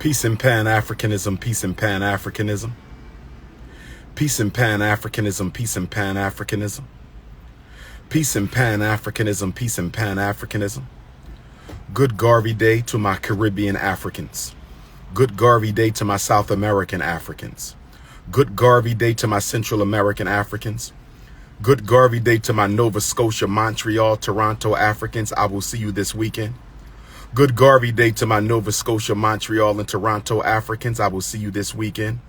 Peace and Pan-Africanism, peace and Pan-Africanism. Peace and Pan-Africanism, peace and Pan-Africanism. Peace and Pan-Africanism, peace and Pan-Africanism. Good Garvey Day to my Caribbean Africans. Good Garvey Day to my South American Africans. Good Garvey Day to my Central American Africans. Good Garvey Day to my Nova Scotia, Montreal, Toronto Africans. I will see you this weekend. Good Garvey Day to my Nova Scotia, Montreal, and Toronto Africans. I will see you this weekend.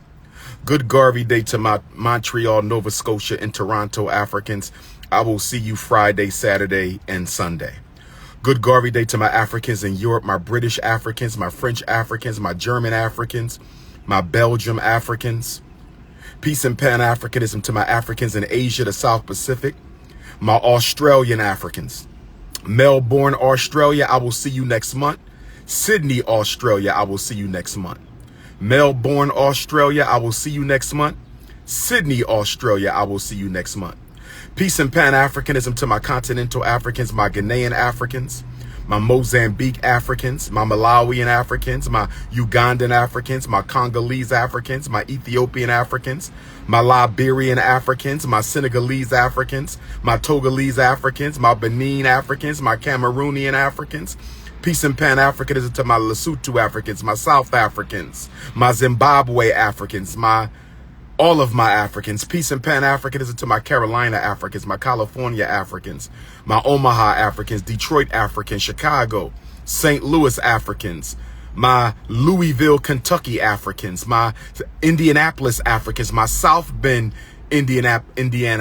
Good Garvey Day to my Montreal, Nova Scotia, and Toronto Africans. I will see you Friday, Saturday, and Sunday. Good Garvey Day to my Africans in Europe, my British Africans, my French Africans, my German Africans, my Belgium Africans. Peace and Pan-Africanism to my Africans in Asia, the South Pacific, my Australian Africans. Melbourne, Australia, I will see you next month. Sydney, Australia, I will see you next month. Melbourne, Australia, I will see you next month. Sydney, Australia, I will see you next month. Peace and Pan-Africanism to my continental Africans, my Ghanaian Africans, my Mozambique Africans, my Malawian Africans, my Ugandan Africans, my Congolese Africans, my Ethiopian Africans, my Liberian Africans, my Senegalese Africans, my Togolese Africans, my Benin Africans, my Cameroonian Africans. Peace and Pan-Africanism to my Lesotho Africans, my South Africans, my Zimbabwe Africans, all of my Africans. Peace and Pan-Africanism to my Carolina Africans, my California Africans, my Omaha Africans, Detroit Africans, Chicago, St. Louis Africans, my Louisville, Kentucky Africans, my Indianapolis Africans, my South Bend, Indiana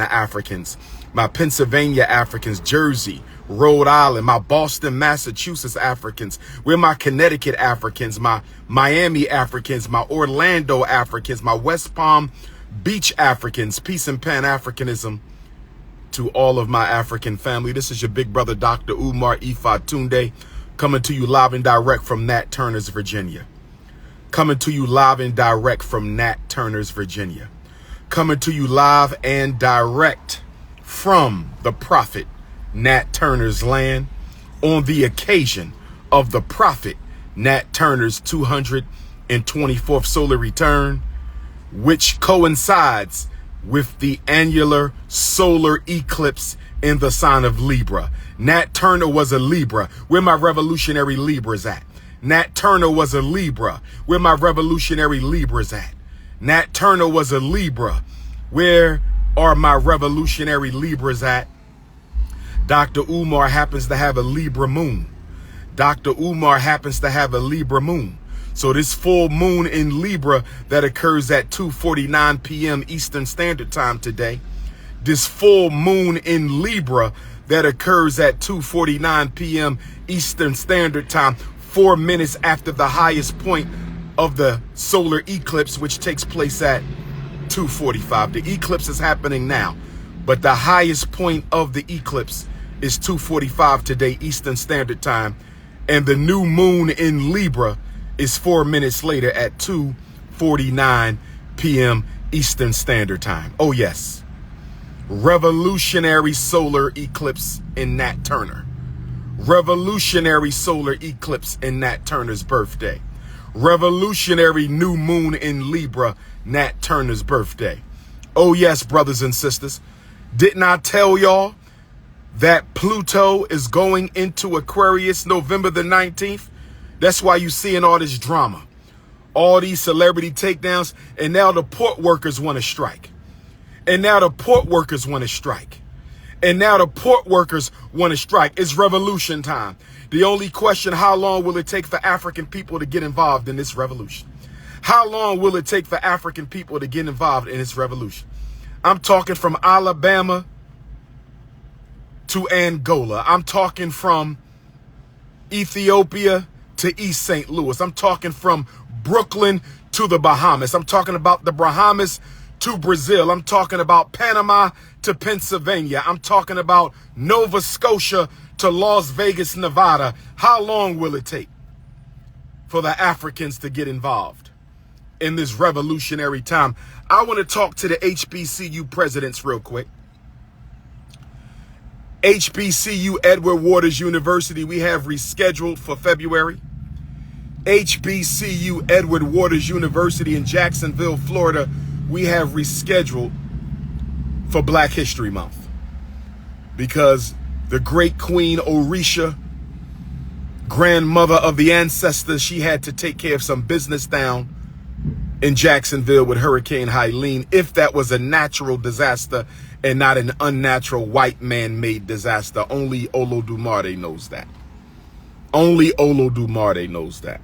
Africans, my Pennsylvania Africans, Jersey, Rhode Island, my Boston, Massachusetts Africans, we're my Connecticut Africans, my Miami Africans, my Orlando Africans, my West Palm Beach Africans. Peace and Pan-Africanism to all of my African family. This is your big brother, Dr. Umar Tunde, coming to you live and direct from Nat Turner's, Virginia. Coming to you live and direct from Nat Turner's, Virginia. Coming to you live and direct from the prophet Nat Turner's land on the occasion of the prophet Nat Turner's 224th solar return, which coincides with the annular solar eclipse in the sign of Libra. Nat Turner was a Libra. Where my revolutionary Libras at? Nat Turner was a Libra. Where my revolutionary Libras at? Nat Turner was a Libra. Where are my revolutionary Libras at? Dr. Umar happens to have a Libra moon. Dr. Umar happens to have a Libra moon. So this full moon in Libra that occurs at 2:49 p.m. Eastern Standard Time today, this full moon in Libra that occurs at 2:49 p.m. Eastern Standard Time, 4 minutes after the highest point of the solar eclipse, which takes place at 2:45. The eclipse is happening now, but the highest point of the eclipse is 2:45 today Eastern Standard Time, and the new moon in Libra is 4 minutes later at 2:49 p.m. Eastern Standard Time. Oh yes, revolutionary solar eclipse in Nat Turner. Revolutionary solar eclipse in Nat Turner's birthday. Revolutionary new moon in Libra, Nat Turner's birthday. Oh yes, brothers and sisters, didn't I tell y'all that Pluto is going into Aquarius November the 19th? That's why you're seeing all this drama, all these celebrity takedowns, and now the port workers want to strike. And now the port workers want to strike. And now the port workers want to strike. It's revolution time. The only question, how long will it take for African people to get involved in this revolution? How long will it take for African people to get involved in this revolution? I'm talking from Alabama to Angola. I'm talking from Ethiopia to East St. Louis. I'm talking from Brooklyn to the Bahamas. I'm talking about the Bahamas to Brazil. I'm talking about Panama to Pennsylvania. I'm talking about Nova Scotia to Las Vegas, Nevada. How long will it take for the Africans to get involved in this revolutionary time? I want to talk to the HBCU presidents real quick. HBCU, Edward Waters University, we have rescheduled for February. HBCU, Edward Waters University in Jacksonville, Florida, we have rescheduled for Black History Month because the great Queen Orisha, grandmother of the ancestors, she had to take care of some business down in Jacksonville with Hurricane Helene. If that was a natural disaster and not an unnatural white man-made disaster, only Olodumare knows that. Only Olodumare knows that.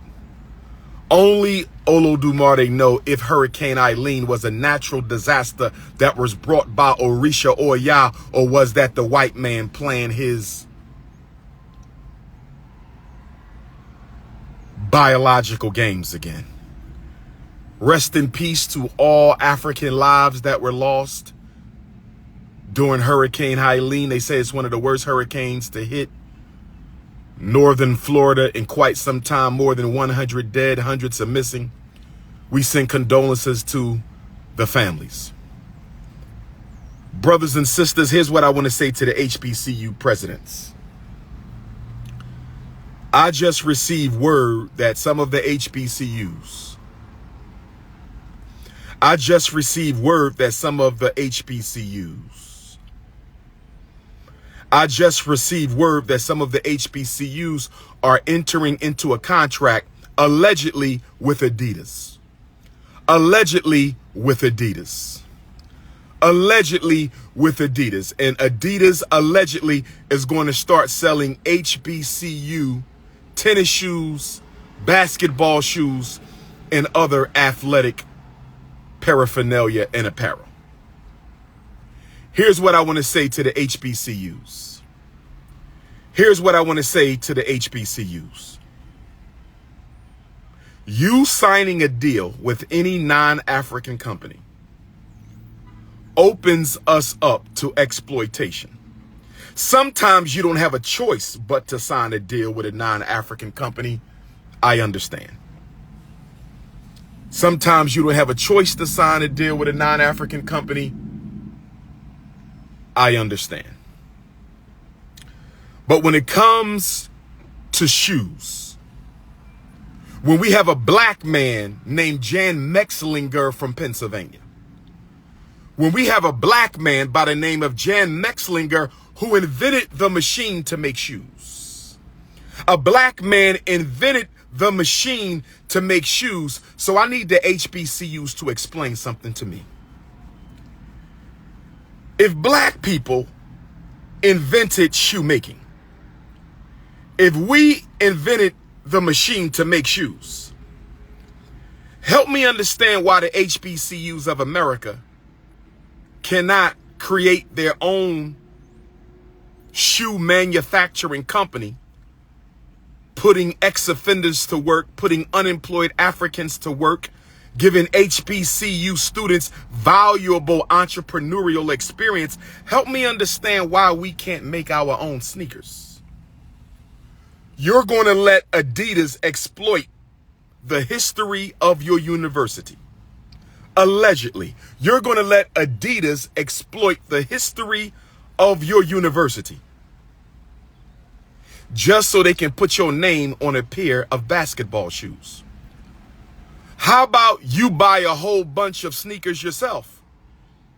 Only Olodumare know if Hurricane Helene was a natural disaster that was brought by Orisha or Yah, or was that the white man playing his biological games again. Rest in peace to all African lives that were lost during Hurricane Helene. They say it's one of the worst hurricanes to hit northern Florida in quite some time. More than 100 dead, hundreds of missing. We send condolences to the families. Brothers and sisters, here's what I want to say to the HBCU presidents. I just received word that some of the HBCUs are entering into a contract allegedly with Adidas. Allegedly with Adidas. And Adidas allegedly is going to start selling HBCU tennis shoes, basketball shoes, and other athletic paraphernalia and apparel. Here's what I want to say to the HBCUs. You signing a deal with any non-African company opens us up to exploitation. Sometimes you don't have a choice but to sign a deal with a non-African company. I understand. Sometimes you don't have a choice to sign a deal with a non-African company. I understand. But when it comes to shoes, when we have a black man named Jan Mexlinger from Pennsylvania, when we have a black man by the name of Jan Mexlinger who invented the machine to make shoes, a black man invented the machine to make shoes. So I need the HBCUs to explain something to me. If black people invented shoemaking, if we invented the machine to make shoes, help me understand why the HBCUs of America cannot create their own shoe manufacturing company, putting ex-offenders to work, putting unemployed Africans to work, giving HBCU students valuable entrepreneurial experience. Help me understand why we can't make our own sneakers. You're going to let Adidas exploit the history of your university. Allegedly, you're going to let Adidas exploit the history of your university just so they can put your name on a pair of basketball shoes. How about you buy a whole bunch of sneakers yourself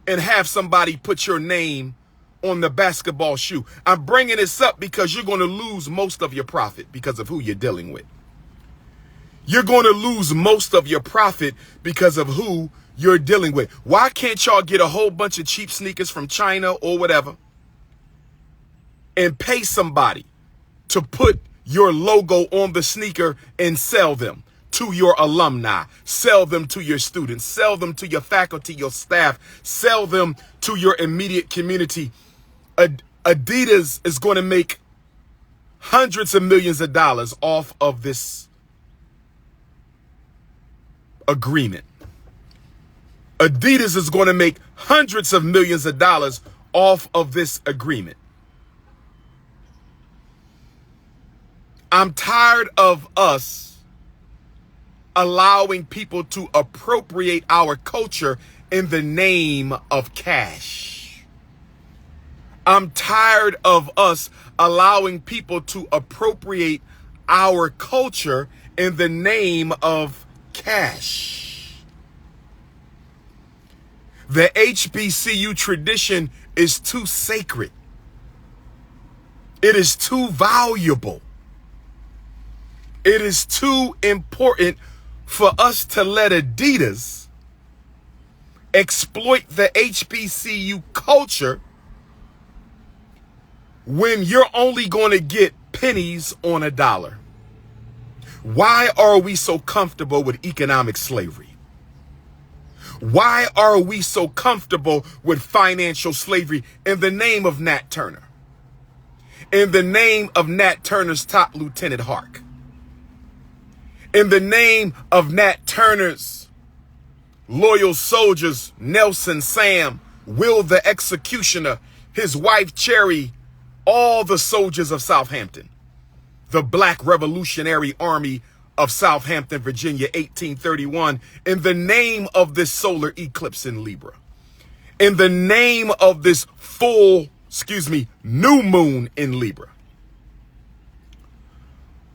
and have somebody put your name on the basketball shoe? I'm bringing this up because you're going to lose most of your profit because of who you're dealing with. You're going to lose most of your profit because of who you're dealing with. Why can't y'all get a whole bunch of cheap sneakers from China or whatever and pay somebody to put your logo on the sneaker and sell them to your alumni, sell them to your students, sell them to your faculty, your staff, sell them to your immediate community? Adidas is going to make hundreds of millions of dollars off of this agreement. Adidas is going to make hundreds of millions of dollars off of this agreement. I'm tired of us allowing people to appropriate our culture in the name of cash. I'm tired of us allowing people to appropriate our culture in the name of cash. The HBCU tradition is too sacred. It is too valuable. It is too important for us to let Adidas exploit the HBCU culture when you're only going to get pennies on a dollar. Why are we so comfortable with economic slavery? Why are we so comfortable with financial slavery in the name of Nat Turner? In the name of Nat Turner's top Lieutenant Hark? In the name of Nat Turner's loyal soldiers, Nelson, Sam, Will the Executioner, his wife Cherry, all the soldiers of Southampton, the Black Revolutionary Army of Southampton, Virginia, 1831, in the name of this solar eclipse in Libra, in the name of this new moon in Libra.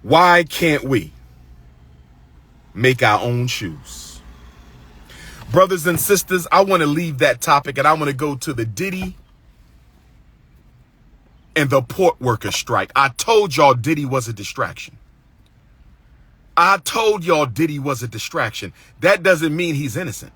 Why can't we make our own shoes? Brothers and sisters, I want to leave that topic and I want to go to the Diddy and the port worker strike. I told y'all Diddy was a distraction. I told y'all Diddy was a distraction. That doesn't mean he's innocent.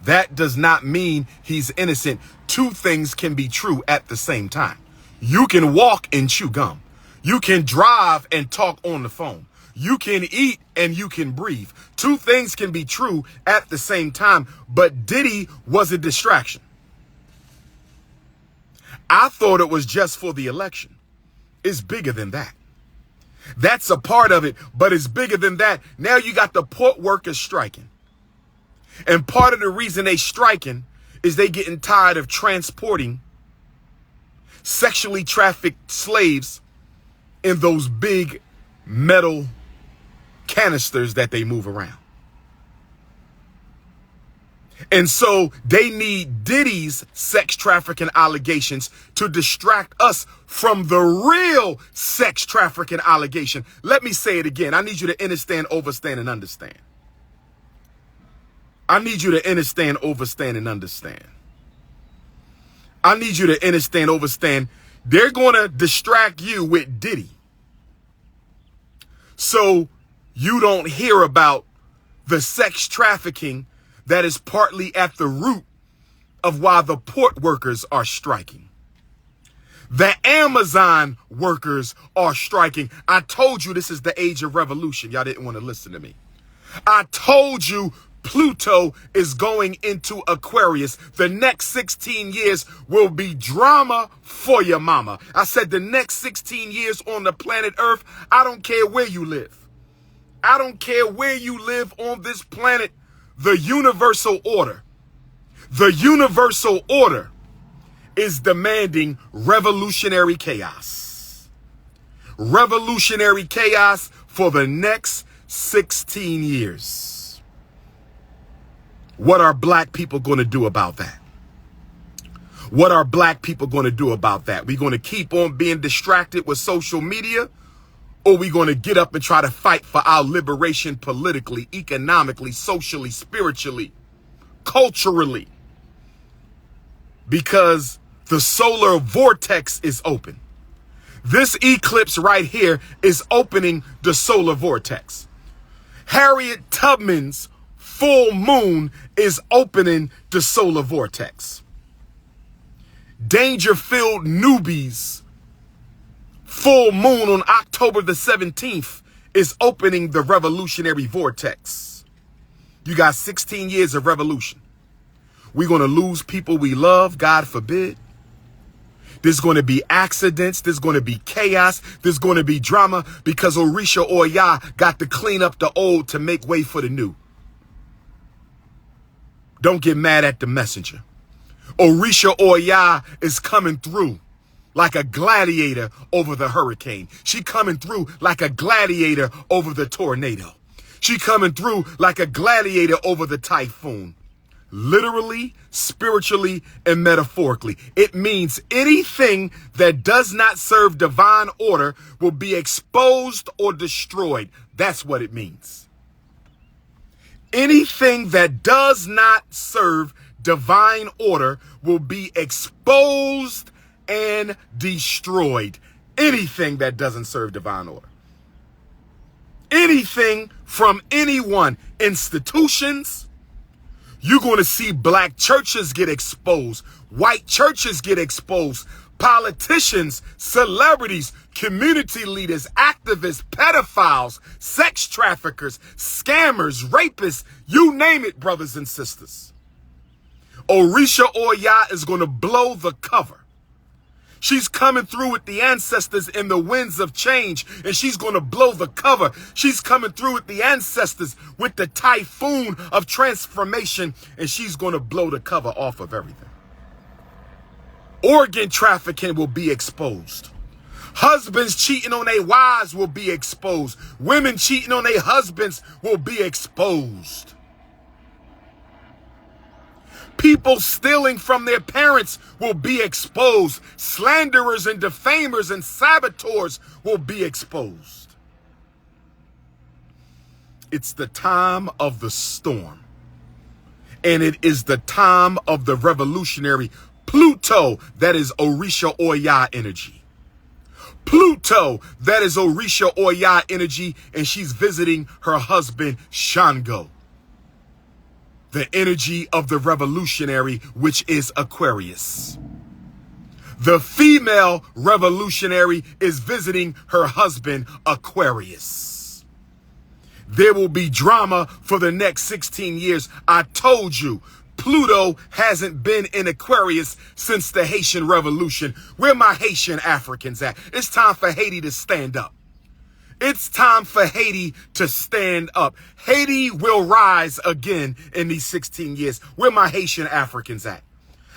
That does not mean he's innocent. Two things can be true at the same time. You can walk and chew gum. You can drive and talk on the phone. You can eat and you can breathe. Two things can be true at the same time, but Diddy was a distraction. I thought it was just for the election. It's bigger than that. That's a part of it, but it's bigger than that. Now you got the port workers striking. And part of the reason they striking is they getting tired of transporting sexually trafficked slaves in those big metal canisters that they move around. And so they need Diddy's sex trafficking allegations to distract us from the real sex trafficking allegation. Let me say it again. I need you to understand, overstand, and understand. I need you to understand, overstand, and understand. I need you to understand, overstand. They're going to distract you with Diddy, so you don't hear about the sex trafficking that is partly at the root of why the port workers are striking. The Amazon workers are striking. I told you this is the age of revolution. Y'all didn't want to listen to me. I told you Pluto is going into Aquarius. The next 16 years will be drama for your mama. I said the next 16 years on the planet Earth, I don't care where you live. I don't care where you live on this planet. The universal order is demanding revolutionary chaos. Revolutionary chaos for the next 16 years. What are black people going to do about that? What are black people going to do about that? We going to keep on being distracted with social media? Or we going to get up and try to fight for our liberation politically, economically, socially, spiritually, culturally? Because the solar vortex is open. This eclipse right here is opening the solar vortex. Harriet Tubman's full moon is opening the solar vortex. Dangerfield Newby's full moon on October the 17th is opening the revolutionary vortex. You got 16 years of revolution. We're going to lose people we love, God forbid. There's going to be accidents. There's going to be chaos. There's going to be drama because Orisha Oya got to clean up the old to make way for the new. Don't get mad at the messenger. Orisha Oya is coming through like a gladiator over the hurricane. She coming through like a gladiator over the tornado. She coming through like a gladiator over the typhoon. literally, spiritually, and metaphorically. It means anything that does not serve divine order will be exposed or destroyed. That's what it means. Anything that does not serve divine order will be exposed and destroyed. Anything that doesn't serve divine order. Anything from anyone, institutions. You're going to see black churches get exposed, white churches get exposed, politicians, celebrities, community leaders, activists, pedophiles, sex traffickers, scammers, rapists, you name it, brothers and sisters. Orisha Oya is going to blow the cover. She's coming through with the ancestors in the winds of change, and she's going to blow the cover. She's coming through with the ancestors with the typhoon of transformation, and she's going to blow the cover off of everything. Organ trafficking will be exposed. Husbands cheating on their wives will be exposed. Women cheating on their husbands will be exposed. People stealing from their parents will be exposed. Slanderers and defamers and saboteurs will be exposed. It's the time of the storm. And it is the time of the revolutionary Pluto, that is Orisha Oya energy. Pluto, that is Orisha Oya energy, and she's visiting her husband Shango. The energy of the revolutionary, which is Aquarius. The female revolutionary is visiting her husband Aquarius. There will be drama for the next 16 years. I told you, Pluto hasn't been in Aquarius since the Haitian Revolution. Where my Haitian Africans at? It's time for Haiti to stand up. It's time for Haiti to stand up. Haiti will rise again in these 16 years. Where my Haitian Africans at?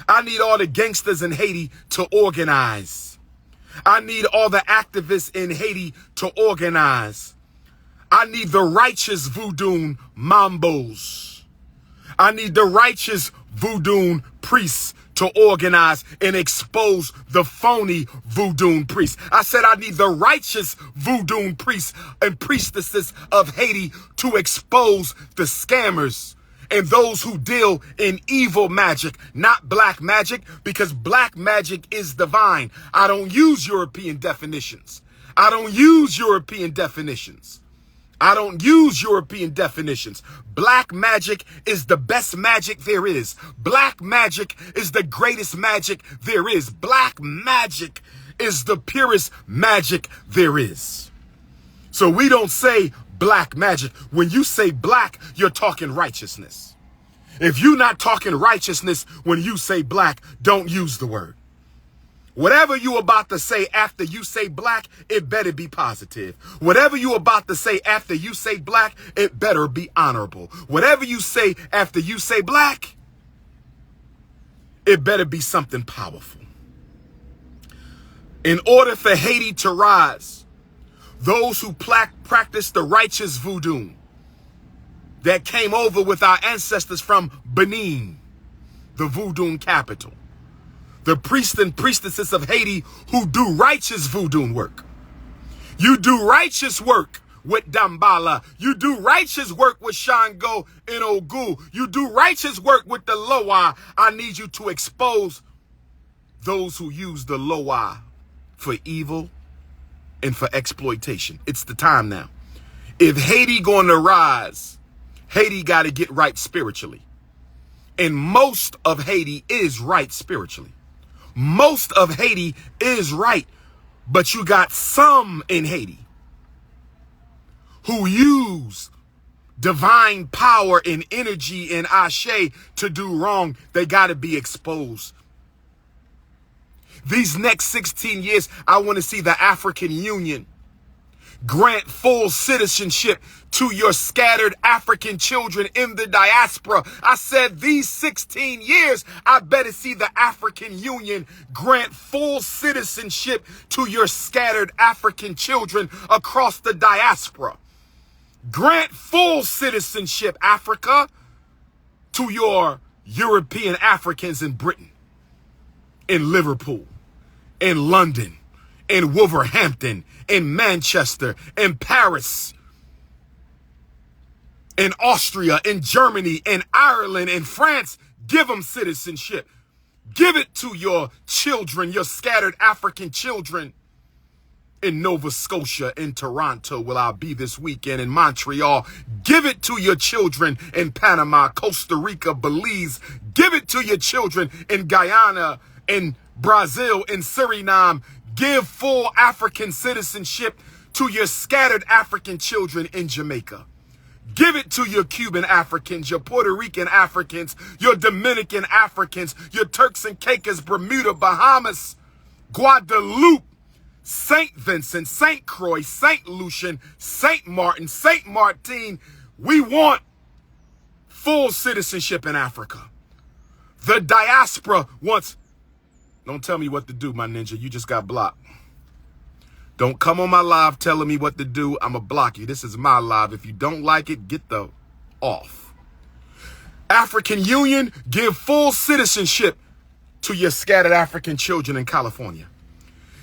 I need all the gangsters in Haiti to organize. I need all the activists in Haiti to organize. I need the righteous voodoo mambos. I need the righteous voodoo priests to organize and expose the phony voodoo priests. I said I need the righteous voodoo priests and priestesses of Haiti to expose the scammers and those who deal in evil magic, not black magic, because black magic is divine. I don't use European definitions. I don't use European definitions. Black magic is the best magic there is. Black magic is the greatest magic there is. Black magic is the purest magic there is. So we don't say black magic. When you say black, you're talking righteousness. If you're not talking righteousness when you say black, don't use the word. Whatever you about to say after you say black, it better be positive. Whatever you about to say after you say black, it better be honorable. Whatever you say after you say black, it better be something powerful. In order for Haiti to rise, those who practice the righteous voodoo that came over with our ancestors from Benin, the voodoo capital, the priests and priestesses of Haiti who do righteous voodoo work. You do righteous work with Dambala. You do righteous work with Shango and Ogu. You do righteous work with the Loa. I need you to expose those who use the Loa for evil and for exploitation. It's the time now. If Haiti going to rise, Haiti got to get right spiritually. And most of Haiti is right spiritually. Most of Haiti is right, but you got some in Haiti who use divine power and energy and ashe to do wrong. They got to be exposed. These next 16 years, I want to see the African Union grant full citizenship to your scattered African children in the diaspora. I said these 16 years, I better see the African Union grant full citizenship to your scattered African children across the diaspora. Grant full citizenship, Africa, to your European Africans in Britain, in Liverpool, in London, in Wolverhampton, in Manchester, in Paris, in Austria, in Germany, in Ireland, in France. Give them citizenship. Give it to your children, your scattered African children in Nova Scotia, in Toronto, where I'll be this weekend, in Montreal. Give it to your children in Panama, Costa Rica, Belize. Give it to your children in Guyana, in Brazil, in Suriname. Give full African citizenship to your scattered African children in Jamaica. Give it to your Cuban Africans, your Puerto Rican Africans, your Dominican Africans, your Turks and Caicos, Bermuda, Bahamas, Guadeloupe, St. Vincent, St. Croix, St. Lucian, St. Martin, St. Martin. We want full citizenship in Africa. The diaspora wants... Don't tell me what to do, my ninja. You just got blocked. Don't come on my live telling me what to do. I'm going to block you. This is my live. If you don't like it, get the off. African Union, give full citizenship to your scattered African children in California.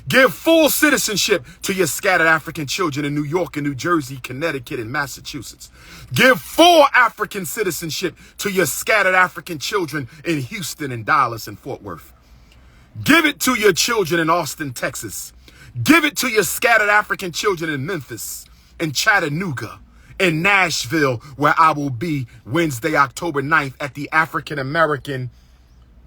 Give full citizenship to your scattered African children in New York and New Jersey, Connecticut, and Massachusetts. Give full African citizenship to your scattered African children in Houston and Dallas and Fort Worth. Give it to your children in Austin, Texas. Give it to your scattered African children in Memphis, in Chattanooga, in Nashville, where I will be Wednesday, October 9th at the African American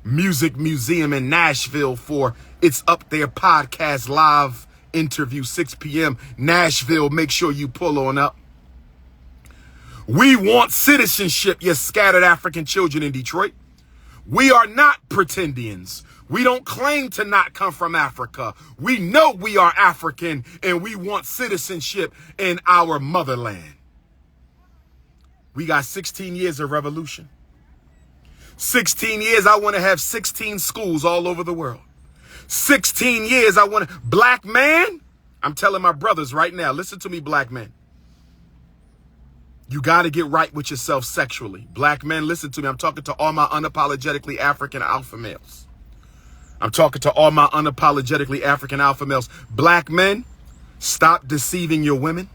Music Museum in Nashville for It's Up There podcast live interview, 6 p.m. Nashville, make sure you pull on up. We want citizenship, your scattered African children in Detroit. We are not pretendians. We don't claim to not come from Africa. We know we are African and we want citizenship in our motherland. We got 16 years of revolution. 16 years, I want to have 16 schools all over the world. 16 years, I want to... Black man, I'm telling my brothers right now, listen to me, black men. You got to get right with yourself sexually. Black men, listen to me. I'm talking to all my unapologetically African alpha males. I'm talking to all my unapologetically African alpha males. Black men, stop deceiving your women.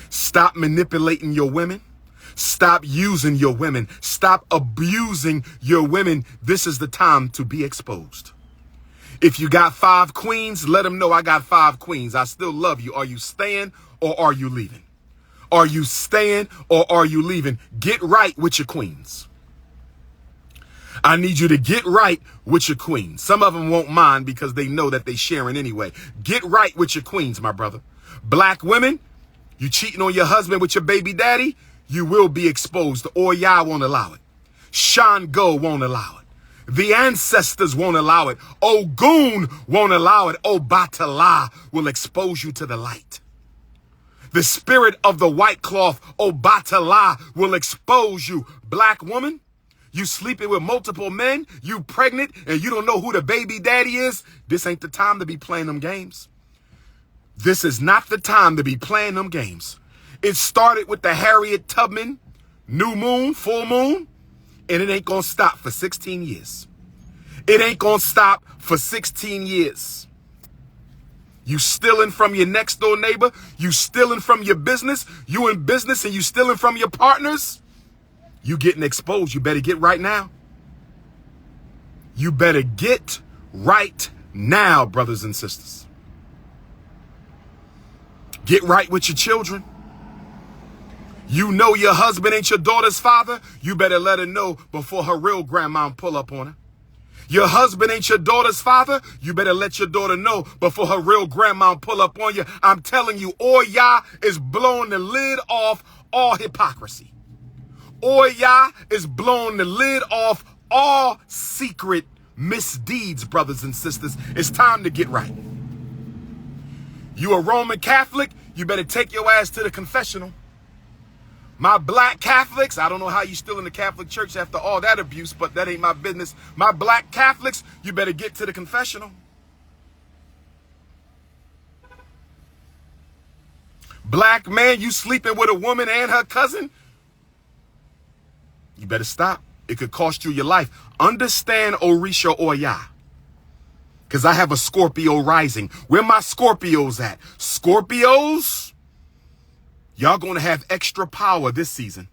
Stop manipulating your women. Stop using your women. Stop abusing your women. This is the time to be exposed. If you got 5 queens, let them know I got 5 queens. I still love you. Are you staying or are you leaving? Are you staying or are you leaving? Get right with your queens. I need you to get right with your queens. Some of them won't mind because they know that they sharing anyway. Get right with your queens, my brother. Black women, you cheating on your husband with your baby daddy, you will be exposed. Oya won't allow it. Shango won't allow it. The ancestors won't allow it. Ogun won't allow it. Obatala will expose you to the light. The spirit of the white cloth, Obatala, will expose you. Black woman, you sleeping with multiple men, you pregnant, and you don't know who the baby daddy is. This ain't the time to be playing them games. This is not the time to be playing them games. It started with the Harriet Tubman, new moon, full moon, and it ain't gonna stop for 16 years. It ain't gonna stop for 16 years. You stealing from your next door neighbor, you stealing from your business, you in business and you stealing from your partners. You getting exposed. You better get right now. You better get right now, brothers and sisters. Get right with your children. You know your husband ain't your daughter's father. You better let her know before her real grandma pull up on her. Your husband ain't your daughter's father. You better let your daughter know before her real grandma pull up on you. I'm telling you, Oya is blowing the lid off all hypocrisy. Oya is blowing the lid off all secret misdeeds, brothers and sisters. It's time to get right. You a Roman Catholic, you better take your ass to the confessional. My black Catholics, I don't know how you still in the Catholic Church after all that abuse, but that ain't my business. My black Catholics, you better get to the confessional. Black man, you sleeping with a woman and her cousin, you better stop. It could cost you your life. Understand Orisha Oya. Because I have a Scorpio rising. Where my Scorpios at? Scorpios, y'all going to have extra power this season.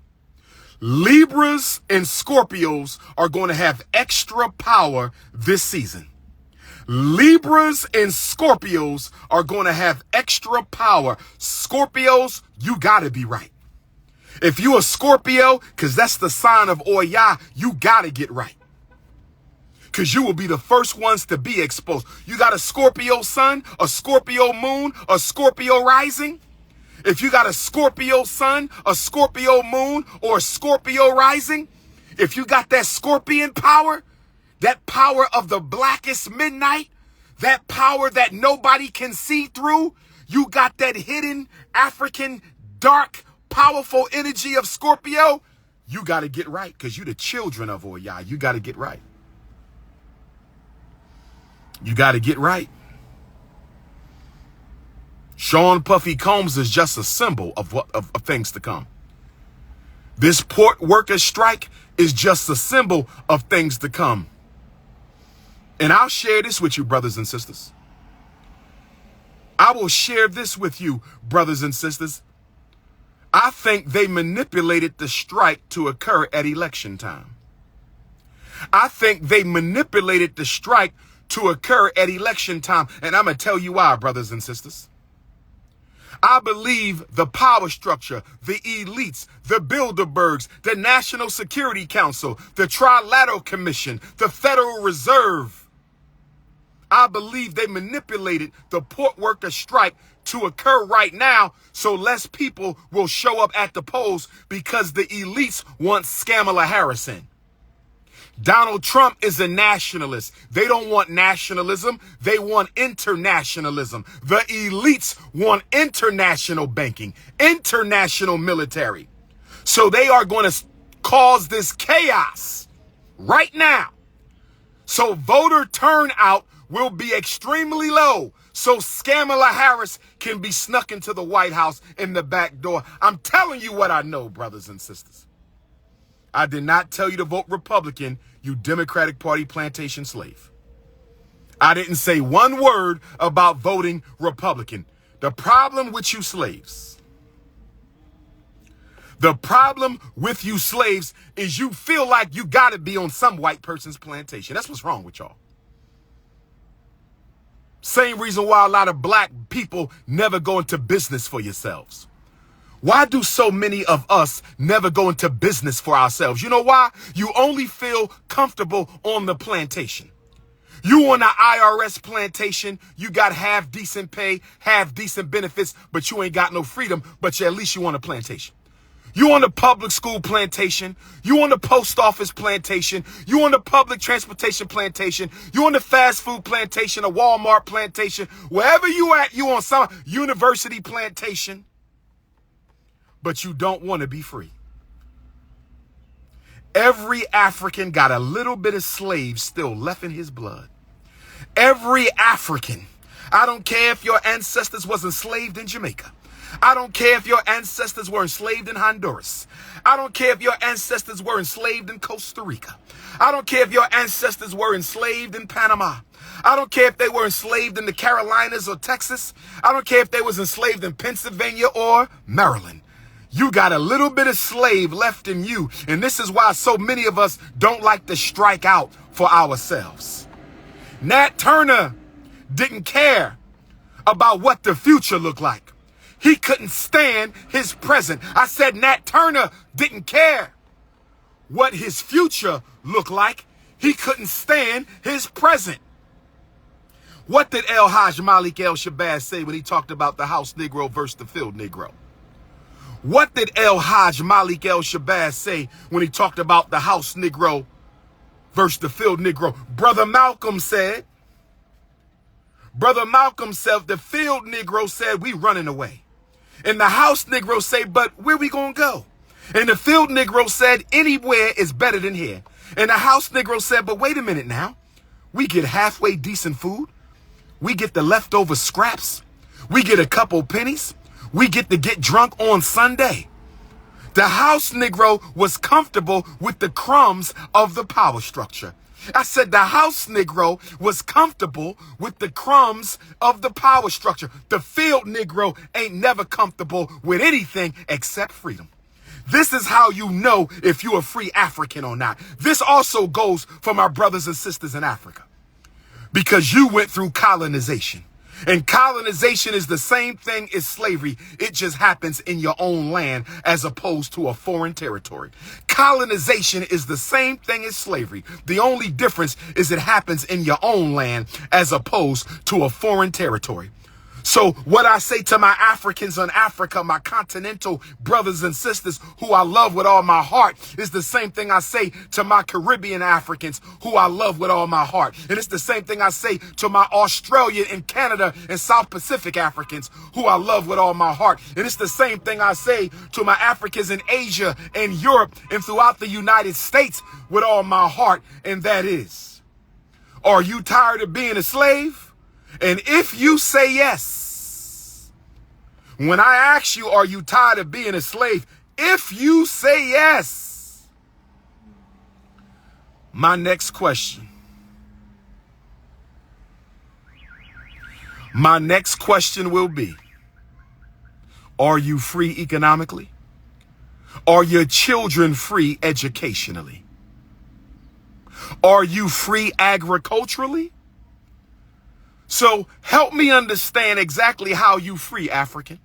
Libras and Scorpios are going to have extra power this season. Libras and Scorpios are going to have extra power. Scorpios, you got to be right. If you a Scorpio, because that's the sign of Oya, you got to get right. Because you will be the first ones to be exposed. You got a Scorpio sun, a Scorpio moon, a Scorpio rising. If you got a Scorpio sun, a Scorpio moon, or a Scorpio rising, if you got that scorpion power, that power of the blackest midnight, that power that nobody can see through, you got that hidden African dark powerful energy of Scorpio, you got to get right because you the children of Oya. You got to get right. You got to get right. Sean Puffy Combs is just a symbol of things to come. This port workers strike is just a symbol of things to come. And I'll share this with you, brothers and sisters. I will share this with you, brothers and sisters. I think they manipulated the strike to occur at election time. I think they manipulated the strike to occur at election time. And I'm going to tell you why, brothers and sisters. I believe the power structure, the elites, the Bilderbergs, the National Security Council, the Trilateral Commission, the Federal Reserve. I believe they manipulated the port worker strike to occur right now so less people will show up at the polls because the elites want Kamala Harris in. Donald Trump is a nationalist. They don't want nationalism. They want internationalism. The elites want international banking, international military. So they are going to cause this chaos right now. So voter turnout will be extremely low. So Kamala Harris can be snuck into the White House in the back door. I'm telling you what I know, brothers and sisters. I did not tell you to vote Republican, you Democratic Party plantation slave. I didn't say one word about voting Republican. The problem with you slaves, the problem with you slaves is you feel like you got to be on some white person's plantation. That's what's wrong with y'all. Same reason why a lot of black people never go into business for yourselves. Why do so many of us never go into business for ourselves? You know why? You only feel comfortable on the plantation. You on the IRS plantation, you got half decent pay, half decent benefits, but you ain't got no freedom, but at least you on a plantation. You on the public school plantation, you on the post office plantation, you on the public transportation plantation, you on the fast food plantation, a Walmart plantation, wherever you at, you on some university plantation. But you don't want to be free. Every African got a little bit of slave still left in his blood. Every African. I don't care if your ancestors was enslaved in Jamaica. I don't care if your ancestors were enslaved in Honduras. I don't care if your ancestors were enslaved in Costa Rica. I don't care if your ancestors were enslaved in Panama. I don't care if they were enslaved in the Carolinas or Texas. I don't care if they was enslaved in Pennsylvania or Maryland. You got a little bit of slave left in you. And this is why so many of us don't like to strike out for ourselves. Nat Turner didn't care about what the future looked like. He couldn't stand his present. I said Nat Turner didn't care what his future looked like. He couldn't stand his present. What did El Hajj Malik El Shabazz say when he talked about the house Negro versus the field Negro? What did El Hajj Malik El Shabazz say when he talked about the house Negro versus the field Negro? Brother Malcolm said, the field Negro said, we running away. And the house Negro say, but where we gonna go? And the field Negro said, anywhere is better than here. And the house Negro said, but wait a minute now. We get halfway decent food. We get the leftover scraps. We get a couple pennies. We get to get drunk on Sunday. The house Negro was comfortable with the crumbs of the power structure. I said the house Negro was comfortable with the crumbs of the power structure. The field Negro ain't never comfortable with anything except freedom. This is how you know if you're a free African or not. This also goes for my brothers and sisters in Africa, because you went through colonization. And colonization is the same thing as slavery. It just happens in your own land as opposed to a foreign territory. Colonization is the same thing as slavery. The only difference is it happens in your own land as opposed to a foreign territory. So what I say to my Africans in Africa, my continental brothers and sisters who I love with all my heart, is the same thing I say to my Caribbean Africans who I love with all my heart. And it's the same thing I say to my Australia and Canada and South Pacific Africans who I love with all my heart. And it's the same thing I say to my Africans in Asia and Europe and throughout the United States with all my heart. And that is, are you tired of being a slave? And if you say yes, when I ask you, are you tired of being a slave? If you say yes, my next question will be, are you free economically? Are your children free educationally? Are you free agriculturally? So help me understand exactly how you free African,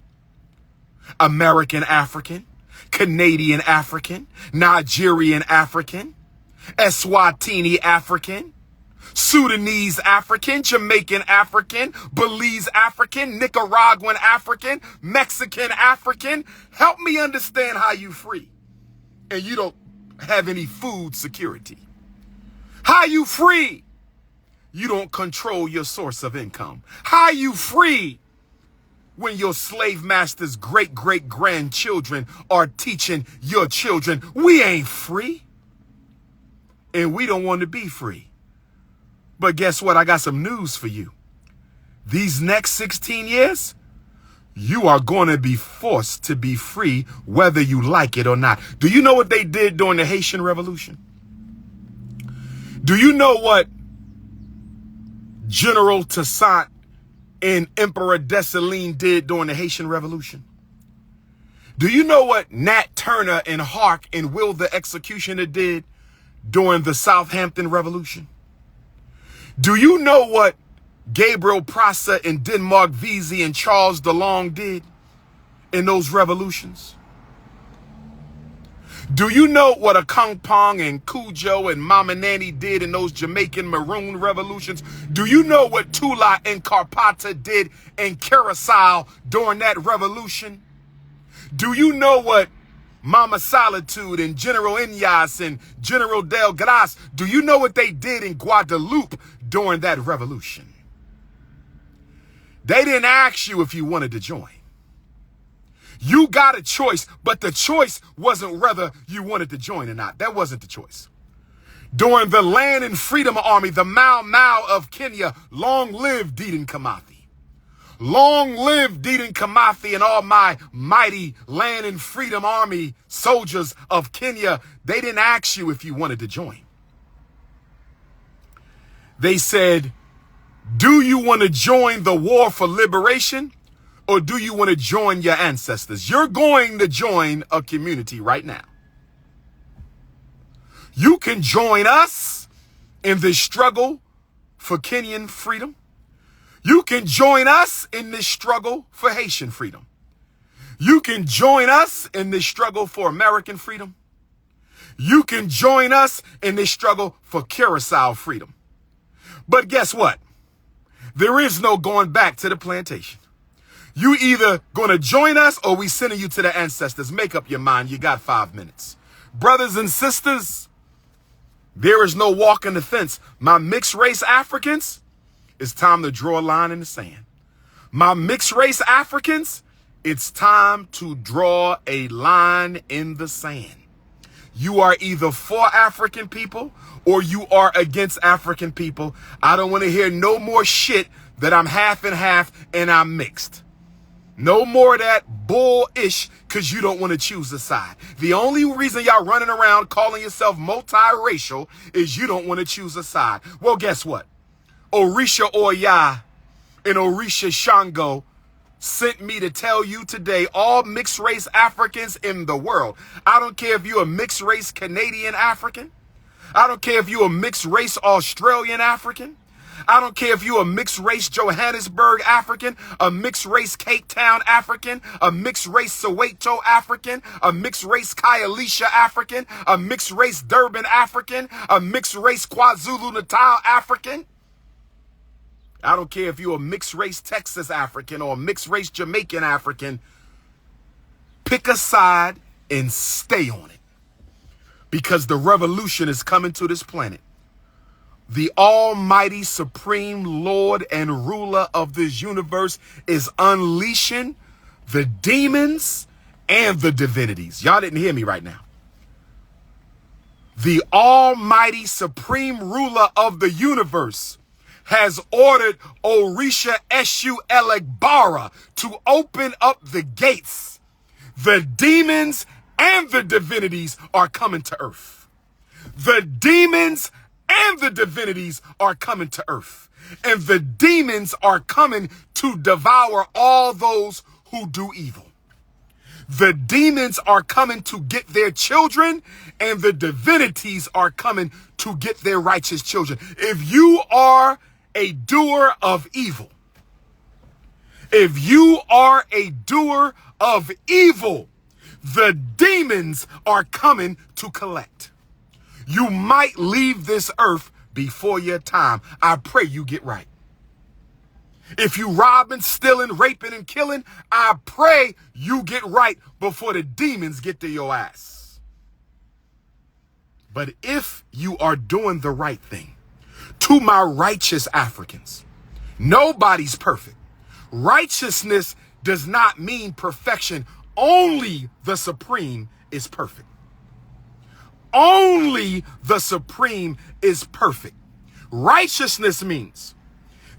American African, Canadian African, Nigerian African, Eswatini African, Sudanese African, Jamaican African, Belize African, Nicaraguan African, Mexican African. Help me understand how you free and you don't have any food security. How you free? You don't control your source of income. How you free when your slave master's great-great-grandchildren are teaching your children? We ain't free. And we don't want to be free. But guess what? I got some news for you. These next 16 years, you are going to be forced to be free whether you like it or not. Do you know what they did during the Haitian Revolution? Do you know what General Toussaint and Emperor Dessalines did during the Haitian Revolution? Do you know what Nat Turner and Hark and Will the Executioner did during the Southampton Revolution? Do you know what Gabriel Prosser and Denmark Vesey and Charles DeLong did in those revolutions? Do you know what a Kung Pong and Cujo and Mama Nanny did in those Jamaican Maroon revolutions? Do you know what Tula and Carpata did in Curacao during that revolution? Do you know what Mama Solitude and General Inyas and General Del Gras, do you know what they did in Guadeloupe during that revolution? They didn't ask you if you wanted to join. You got a choice, but the choice wasn't whether you wanted to join or not. That wasn't the choice. During the Land and Freedom Army, the Mau Mau of Kenya, long live Dedan Kimathi. Long live Dedan Kimathi and all my mighty Land and Freedom Army soldiers of Kenya. They didn't ask you if you wanted to join. They said, do you want to join the war for liberation? Or do you want to join your ancestors? You're going to join a community right now. You can join us in this struggle for Kenyan freedom. You can join us in this struggle for Haitian freedom. You can join us in this struggle for American freedom. You can join us in this struggle for Curacao freedom. But guess what? There is no going back to the plantation. You either going to join us or we sending you to the ancestors. Make up your mind. You got 5 minutes. Brothers and sisters, there is no walking the fence. My mixed race Africans, it's time to draw a line in the sand. My mixed race Africans, it's time to draw a line in the sand. You are either for African people or you are against African people. I don't want to hear no more shit that I'm half and half and I'm mixed. No more of that bullish because you don't want to choose a side. The only reason y'all running around calling yourself multiracial is you don't want to choose a side. Well, guess what? Orisha Oya and Orisha Shango sent me to tell you today, all mixed race Africans in the world. I don't care if you're a mixed race Canadian African. I don't care if you're a mixed race Australian African. I don't care if you're a mixed race Johannesburg African, a mixed race Cape Town African, a mixed race Soweto African, a mixed race Kyalisha African, a mixed race Durban African, a mixed race KwaZulu-Natal African. I don't care if you're a mixed race Texas African or a mixed race Jamaican African. Pick a side and stay on it. Because the revolution is coming to this planet. The almighty supreme Lord and ruler of this universe is unleashing the demons and the divinities. Y'all didn't hear me right now. The almighty supreme ruler of the universe has ordered Orisha Eshu Elegbara to open up the gates. The demons and the divinities are coming to earth. The demons and the divinities are coming to earth. And the demons are coming to devour all those who do evil. The demons are coming to get their children, and the divinities are coming to get their righteous children. If you are a doer of evil, if you are a doer of evil, the demons are coming to collect. You might leave this earth before your time. I pray you get right. If you robbing, stealing, raping, and killing, I pray you get right before the demons get to your ass. But if you are doing the right thing, to my righteous Africans, nobody's perfect. Righteousness does not mean perfection. Only the Supreme is perfect. Only the Supreme is perfect. Righteousness means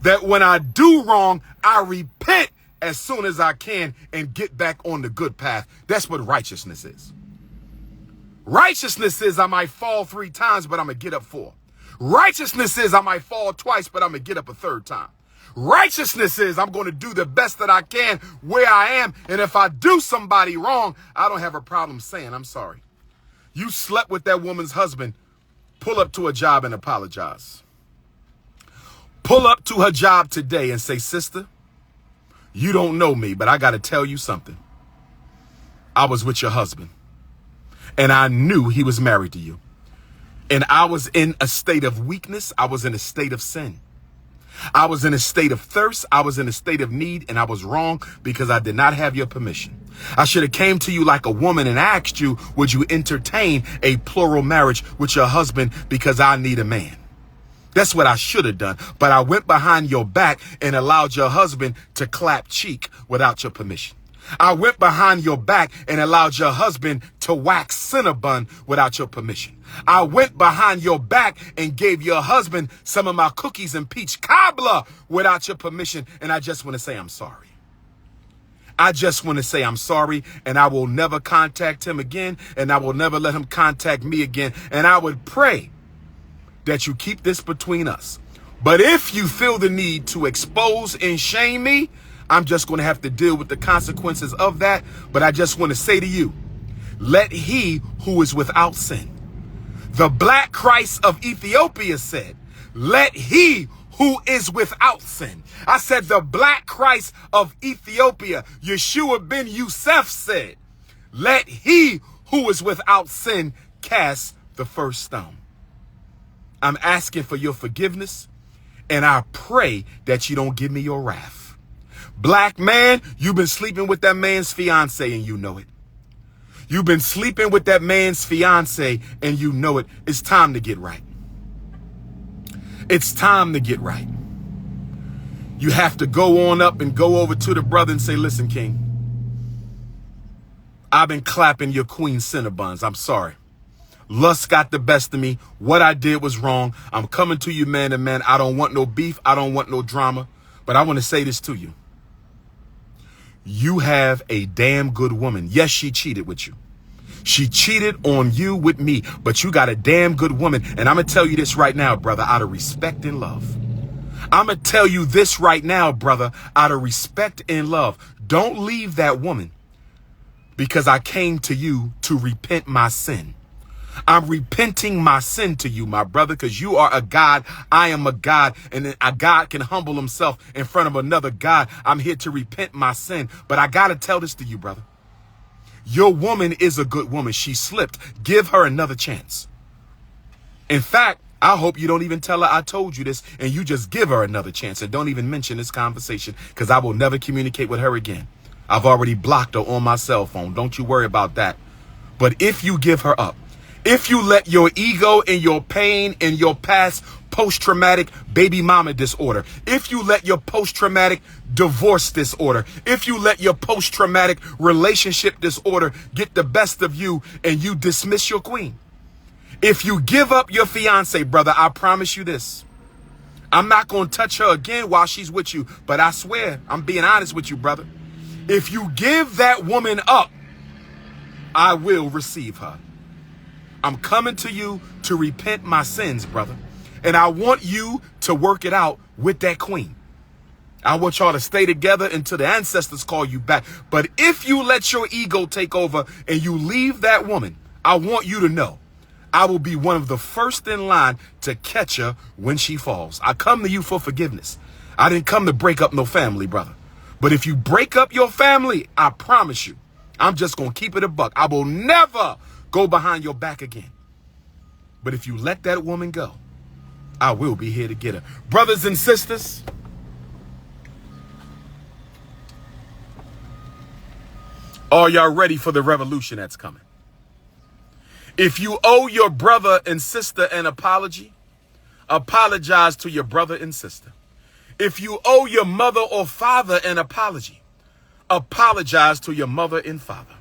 that when I do wrong, I repent as soon as I can and get back on the good path. That's what righteousness is. Righteousness is I might fall 3 times, but I'm going to get up 4. Righteousness is I might fall twice, but I'm going to get up a 3rd time. Righteousness is I'm going to do the best that I can where I am. And if I do somebody wrong, I don't have a problem saying I'm sorry. You slept with that woman's husband. Pull up to a job and apologize. Pull up to her job today and say, sister, you don't know me, but I got to tell you something. I was with your husband and I knew he was married to you. And I was in a state of weakness. I was in a state of sin. I was in a state of thirst. I was in a state of need, and I was wrong because I did not have your permission. I should have came to you like a woman and asked you, would you entertain a plural marriage with your husband because I need a man? That's what I should have done. But I went behind your back and allowed your husband to clap cheek without your permission. I went behind your back and allowed your husband to wax Cinnabon without your permission. I went behind your back and gave your husband some of my cookies and peach cobbler without your permission. And I just want to say I'm sorry. I just want to say I'm sorry, and I will never contact him again, and I will never let him contact me again. And I would pray that you keep this between us. But if you feel the need to expose and shame me, I'm just going to have to deal with the consequences of that. But I just want to say to you, let he who is without sin. The Black Christ of Ethiopia said, let he who is without sin. I said the Black Christ of Ethiopia, Yeshua ben Yusuf, said, let he who is without sin cast the first stone. I'm asking for your forgiveness, and I pray that you don't give me your wrath. Black man, you've been sleeping with that man's fiance and you know it. You've been sleeping with that man's fiance and you know it. It's time to get right. It's time to get right. You have to go on up and go over to the brother and say, listen, King, I've been clapping your queen Cinnabons. I'm sorry. Lust got the best of me. What I did was wrong. I'm coming to you man to man. I don't want no beef. I don't want no drama. But I want to say this to you. You have a damn good woman. Yes, she cheated with you. She cheated on you with me, but you got a damn good woman. And I'm going to tell you this right now, brother, out of respect and love. I'm going to tell you this right now, brother, out of respect and love. Don't leave that woman because I came to you to repent my sin. I'm repenting my sin to you, my brother, because you are a God. I am a God, and a God can humble himself in front of another God. I'm here to repent my sin. But I got to tell this to you, brother. Your woman is a good woman. She slipped. Give her another chance. In fact, I hope you don't even tell her I told you this, and you just give her another chance and don't even mention this conversation, because I will never communicate with her again. I've already blocked her on my cell phone. Don't you worry about that. But if you give her up, if you let your ego and your pain and your past post-traumatic baby mama disorder, if you let your post-traumatic divorce disorder, if you let your post-traumatic relationship disorder get the best of you and you dismiss your queen, if you give up your fiance, brother, I promise you this. I'm not going to touch her again while she's with you, but I swear, I'm being honest with you, brother. If you give that woman up, I will receive her. I'm coming to you to repent my sins, brother. And I want you to work it out with that queen. I want y'all to stay together until the ancestors call you back. But if you let your ego take over and you leave that woman, I want you to know I will be one of the first in line to catch her when she falls. I come to you for forgiveness. I didn't come to break up no family, brother. But if you break up your family, I promise you, I'm just going to keep it a buck. I will never go behind your back again. But if you let that woman go, I will be here to get her. Brothers and sisters, are y'all ready for the revolution that's coming? If you owe your brother and sister an apology, apologize to your brother and sister. If you owe your mother or father an apology, apologize to your mother and father.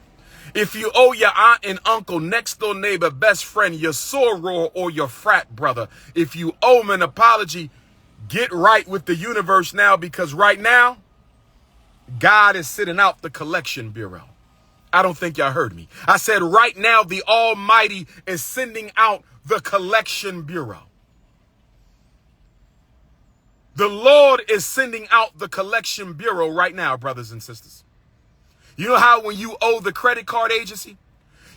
If you owe your aunt and uncle, next door neighbor, best friend, your soror or your frat brother, if you owe them an apology, get right with the universe now, because right now, God is sitting out the collection bureau. I don't think y'all heard me. I said right now, the Almighty is sending out the collection bureau. The Lord is sending out the collection bureau right now, brothers and sisters. You know how when you owe the credit card agency,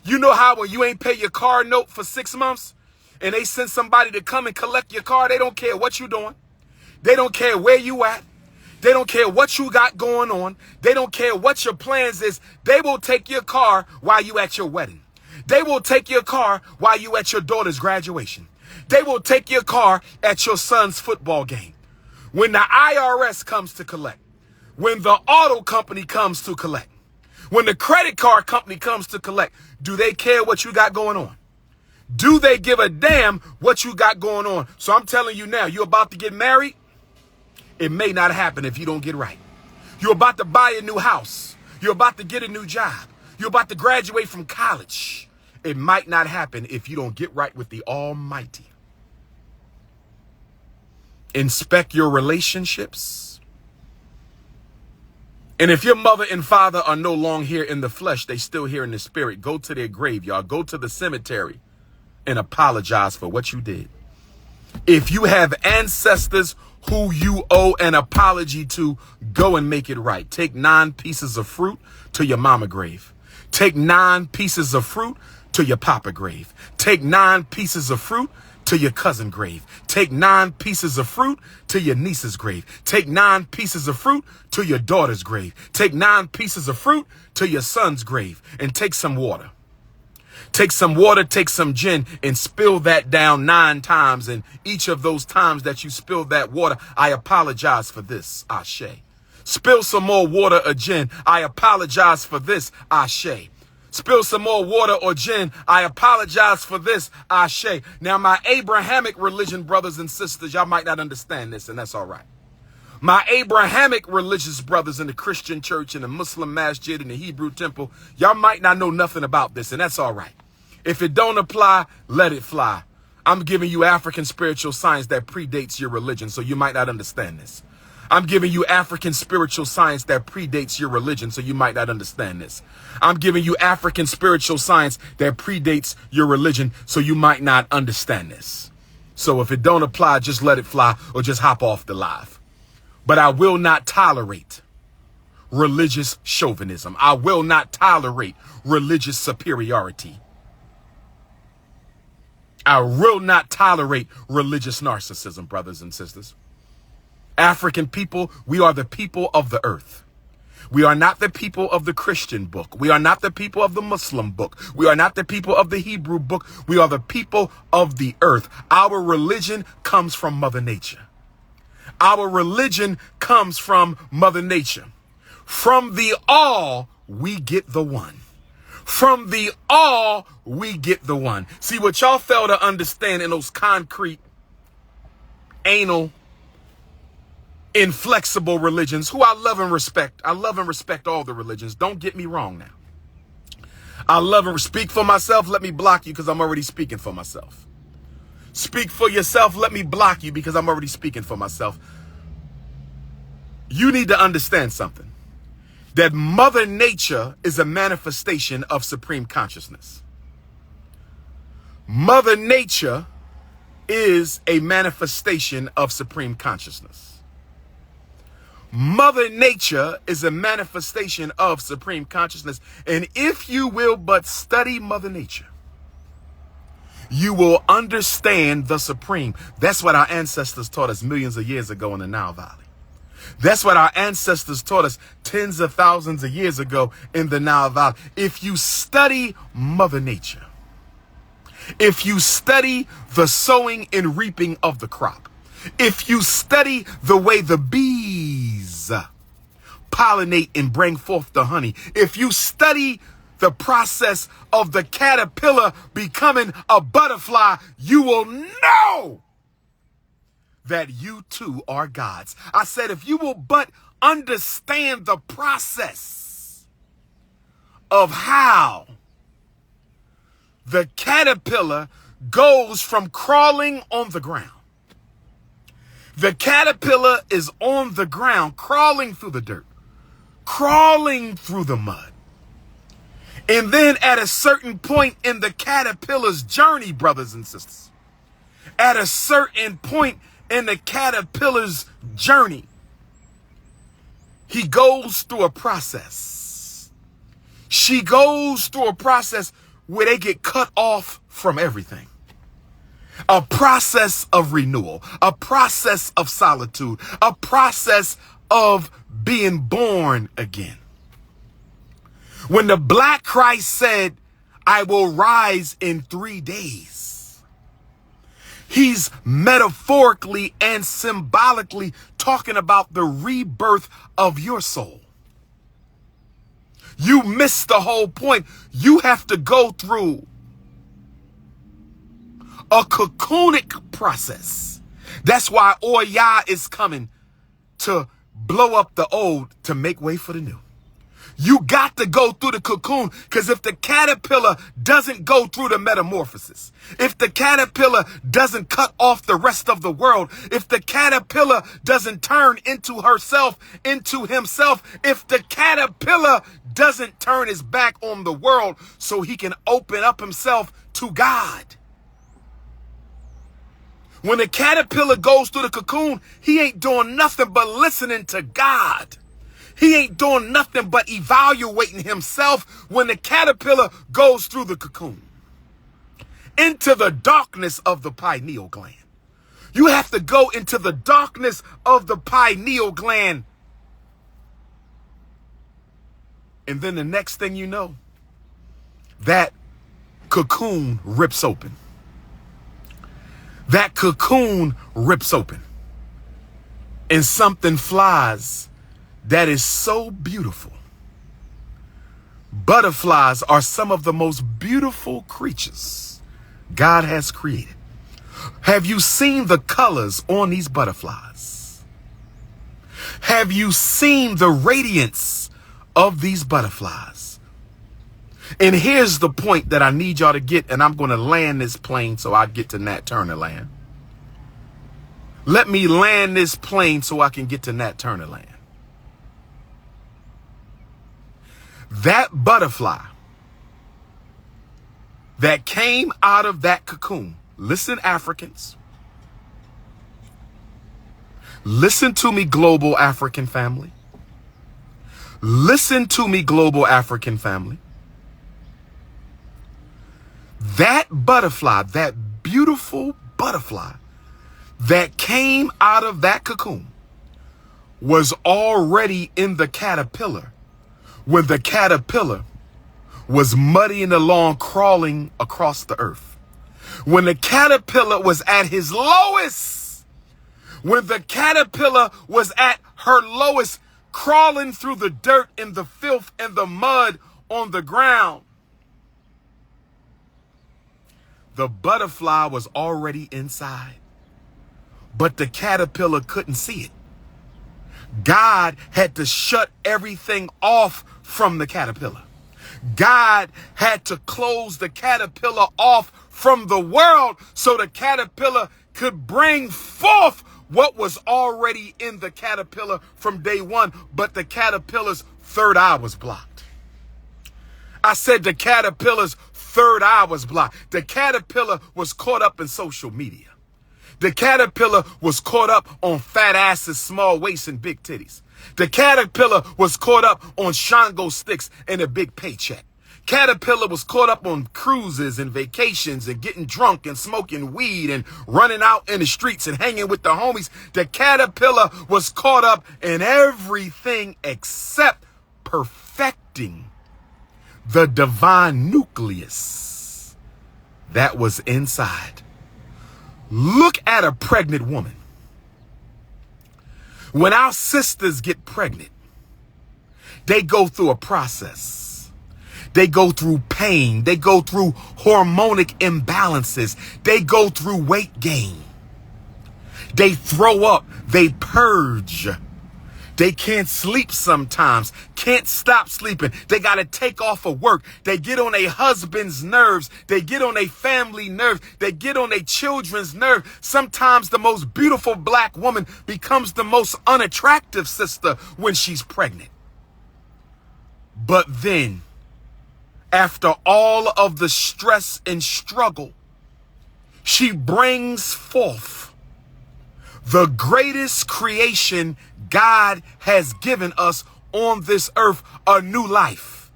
you know how when you ain't pay your car note for 6 months and they send somebody to come and collect your car, they don't care what you're doing. They don't care where you at. They don't care what you got going on. They don't care what your plans is. They will take your car while you at your wedding. They will take your car while you at your daughter's graduation. They will take your car at your son's football game. When the IRS comes to collect, when the auto company comes to collect, when the credit card company comes to collect, do they care what you got going on? Do they give a damn what you got going on? So I'm telling you now, you're about to get married. It may not happen if you don't get right. You're about to buy a new house. You're about to get a new job. You're about to graduate from college. It might not happen if you don't get right with the Almighty. Inspect your relationships. And if your mother and father are no longer here in the flesh, they still here in the spirit, go to their grave, y'all. Go to the cemetery and apologize for what you did. If you have ancestors who you owe an apology to, go and make it right. Take 9 pieces of fruit to your mama grave. Take 9 pieces of fruit to your papa grave. Take 9 pieces of fruit to your cousin grave. Take 9 pieces of fruit to your niece's grave. Take 9 pieces of fruit to your daughter's grave. Take 9 pieces of fruit to your son's grave, and take some water. Take some water, take some gin, and spill that down 9 times. And each of those times that you spill that water, I apologize for this, Ashe. Spill some more water or gin. I apologize for this, Ashe. Spill some more water or gin. I apologize for this, Ashe. Now, my Abrahamic religion, brothers and sisters, y'all might not understand this, and that's all right. My Abrahamic religious brothers in the Christian church, in the Muslim masjid, in the Hebrew temple, y'all might not know nothing about this, and that's all right. If it don't apply, let it fly. I'm giving you African spiritual science that predates your religion, so you might not understand this. I'm giving you African spiritual science that predates your religion, so you might not understand this. I'm giving you African spiritual science that predates your religion, so you might not understand this. So if it don't apply, just let it fly or just hop off the live. But I will not tolerate religious chauvinism. I will not tolerate religious superiority. I will not tolerate religious narcissism, brothers and sisters. African people, we are the people of the earth. We are not the people of the Christian book. We are not the people of the Muslim book. We are not the people of the Hebrew book. We are the people of the earth. Our religion comes from Mother Nature. Our religion comes from Mother Nature. From the all, we get the one. From the all, we get the one. See, what y'all fail to understand in those concrete, anal, inflexible religions, who I love and respect. I love and respect all the religions. Don't get me wrong now. I love and speak for myself. Let me block you because I'm already speaking for myself. Speak for yourself. Let me block you because I'm already speaking for myself. You need to understand something. That Mother Nature is a manifestation of supreme consciousness. Mother Nature is a manifestation of supreme consciousness. Mother Nature is a manifestation of supreme consciousness. And if you will but study Mother Nature, you will understand the supreme. That's what our ancestors taught us millions of years ago in the Nile Valley. That's what our ancestors taught us tens of thousands of years ago in the Nile Valley. If you study Mother Nature, if you study the sowing and reaping of the crop, if you study the way the bees pollinate and bring forth the honey, if you study the process of the caterpillar becoming a butterfly, you will know that you too are God's. I said, if you will but understand the process of how the caterpillar goes from crawling on the ground. The caterpillar is on the ground, crawling through the dirt, crawling through the mud. And then at a certain point in the caterpillar's journey, brothers and sisters, at a certain point in the caterpillar's journey, he goes through a process. She goes through a process where they get cut off from everything. A process of renewal, a process of solitude, a process of being born again. When the Black Christ said, I will rise in 3 days, he's metaphorically and symbolically talking about the rebirth of your soul. You missed the whole point. You have to go through a cocoonic process. That's why Oya is coming to blow up the old to make way for the new. You got to go through the cocoon, because if the caterpillar doesn't go through the metamorphosis, if the caterpillar doesn't cut off the rest of the world, if the caterpillar doesn't turn into herself, into himself, if the caterpillar doesn't turn his back on the world so he can open up himself to God. When the caterpillar goes through the cocoon, he ain't doing nothing but listening to God. He ain't doing nothing but evaluating himself when the caterpillar goes through the cocoon into the darkness of the pineal gland. You have to go into the darkness of the pineal gland. And then the next thing you know, that cocoon rips open. That cocoon rips open. And something flies that is so beautiful. Butterflies are some of the most beautiful creatures God has created. Have you seen the colors on these butterflies? Have you seen the radiance of these butterflies? And here's the point that I need y'all to get, and I'm going to land this plane so I get to Nat Turner land. Let me land this plane so I can get to Nat Turner land. That butterfly that came out of that cocoon, listen, Africans, listen to me, global African family. Listen to me, global African family. That butterfly, that beautiful butterfly that came out of that cocoon was already in the caterpillar when the caterpillar was muddying along, crawling across the earth. When the caterpillar was at his lowest, when the caterpillar was at her lowest, crawling through the dirt and the filth and the mud on the ground, the butterfly was already inside, but the caterpillar couldn't see it. God had to shut everything off from the caterpillar. God had to close the caterpillar off from the world so the caterpillar could bring forth what was already in the caterpillar from day one, but the caterpillar's third eye was blocked. I said the caterpillar's third eye was blocked. The caterpillar was caught up in social media. The caterpillar was caught up on fat asses, small waists, and big titties. The caterpillar was caught up on Shango sticks and a big paycheck. Caterpillar was caught up on cruises and vacations and getting drunk and smoking weed and running out in the streets and hanging with the homies. The caterpillar was caught up in everything except perfecting the divine nucleus that was inside. Look at a pregnant woman. When our sisters get pregnant, they go through a process. They go through pain. They go through hormonic imbalances. They go through weight gain. They throw up. They purge. They can't sleep sometimes, can't stop sleeping. They got to take off of work. They get on their husband's nerves. They get on their family nerves. They get on their children's nerves. Sometimes the most beautiful black woman becomes the most unattractive sister when she's pregnant. But then, after all of the stress and struggle, she brings forth the greatest creation God has given us on this earth, a new life.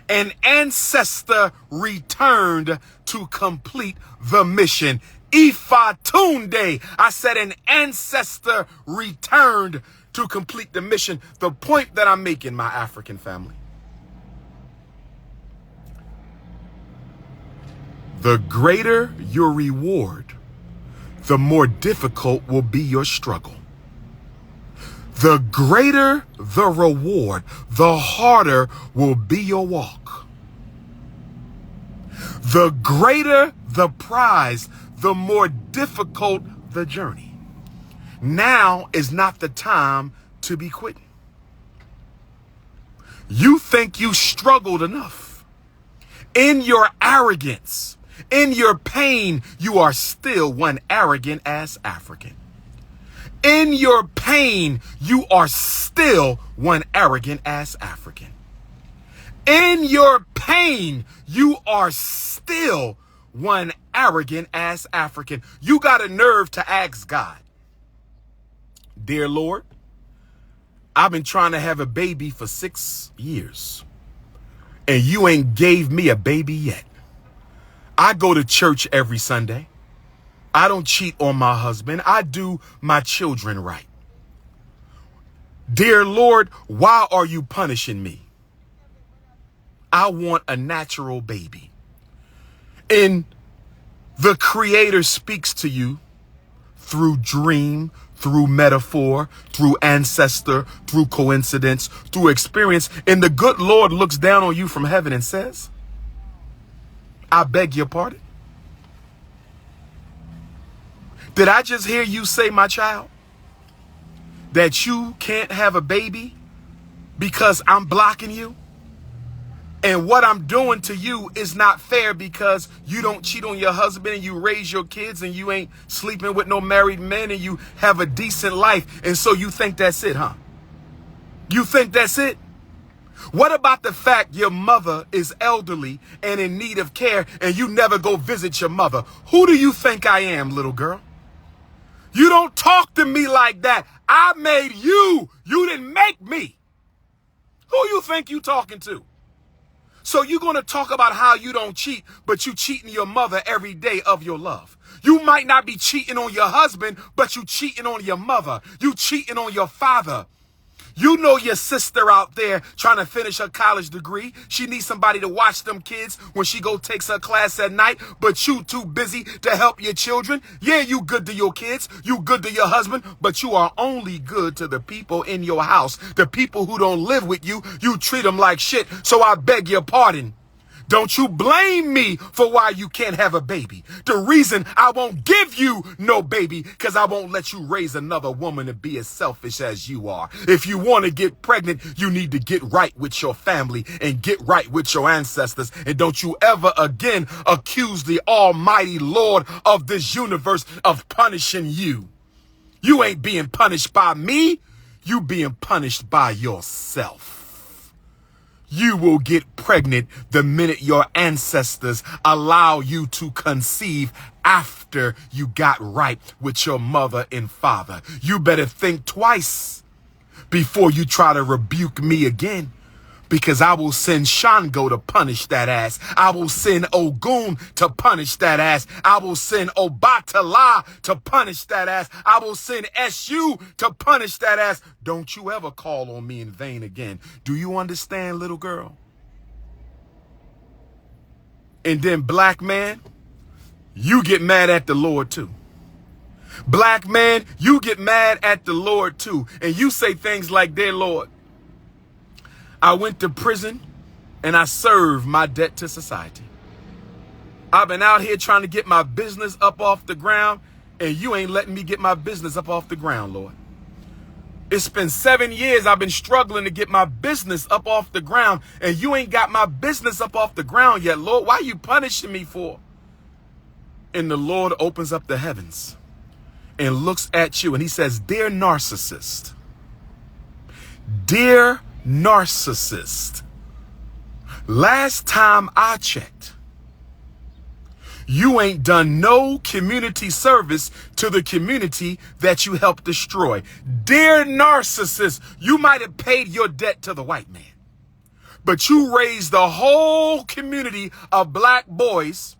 An ancestor returned to complete the mission. Ifatunde. I said an ancestor returned to complete the mission. The point that I'm making, my African family, the greater your reward, the more difficult will be your struggle. The greater the reward, the harder will be your walk. The greater the prize, the more difficult the journey. Now is not the time to be quitting. You think you struggled enough. In your arrogance, in your pain, you are still one arrogant ass African. In your pain, you are still one arrogant ass African. In your pain, you are still one arrogant ass African. You got a nerve to ask God, dear Lord, I've been trying to have a baby for 6 years, and you ain't gave me a baby yet. I go to church every Sunday. I don't cheat on my husband. I do my children right. Dear Lord, why are you punishing me? I want a natural baby. And the Creator speaks to you through dream, through metaphor, through ancestor, through coincidence, through experience. And the good Lord looks down on you from heaven and says, I beg your pardon. Did I just hear you say, my child, that you can't have a baby because I'm blocking you? And what I'm doing to you is not fair because you don't cheat on your husband and you raise your kids and you ain't sleeping with no married men and you have a decent life. And so you think that's it, huh? You think that's it? What about the fact your mother is elderly and in need of care and you never go visit your mother? Who do you think I am, little girl? You don't talk to me like that. I made you. You didn't make me. Who you think you talking to? So you're going to talk about how you don't cheat, but you cheating your mother every day of your love. You might not be cheating on your husband, but you cheating on your mother. You cheating on your father. You know your sister out there trying to finish her college degree. She needs somebody to watch them kids when she go takes her class at night, but you too busy to help your children. Yeah, you good to your kids. You good to your husband, but you are only good to the people in your house. The people who don't live with you, you treat them like shit. So I beg your pardon. Don't you blame me for why you can't have a baby. The reason I won't give you no baby, because I won't let you raise another woman to be as selfish as you are. If you want to get pregnant, you need to get right with your family and get right with your ancestors. And don't you ever again accuse the almighty Lord of this universe of punishing you. You ain't being punished by me. You being punished by yourself. You will get pregnant the minute your ancestors allow you to conceive after you got right with your mother and father. You better think twice before you try to rebuke me again, because I will send Shango to punish that ass. I will send Ogun to punish that ass. I will send Obatala to punish that ass. I will send SU to punish that ass. Don't you ever call on me in vain again. Do you understand, little girl? And then, black man, you get mad at the Lord too. Black man, you get mad at the Lord too. And you say things like, dear Lord, I went to prison and I served my debt to society. I've been out here trying to get my business up off the ground, and you ain't letting me get my business up off the ground, Lord. It's been 7 years I've been struggling to get my business up off the ground, and you ain't got my business up off the ground yet, Lord. Why are you punishing me for? And the Lord opens up the heavens and looks at you and he says, dear narcissist, dear narcissist, last time I checked, you ain't done no community service to the community that you helped destroy. Dear narcissist, you might have paid your debt to the white man, but you raised the whole community of black boys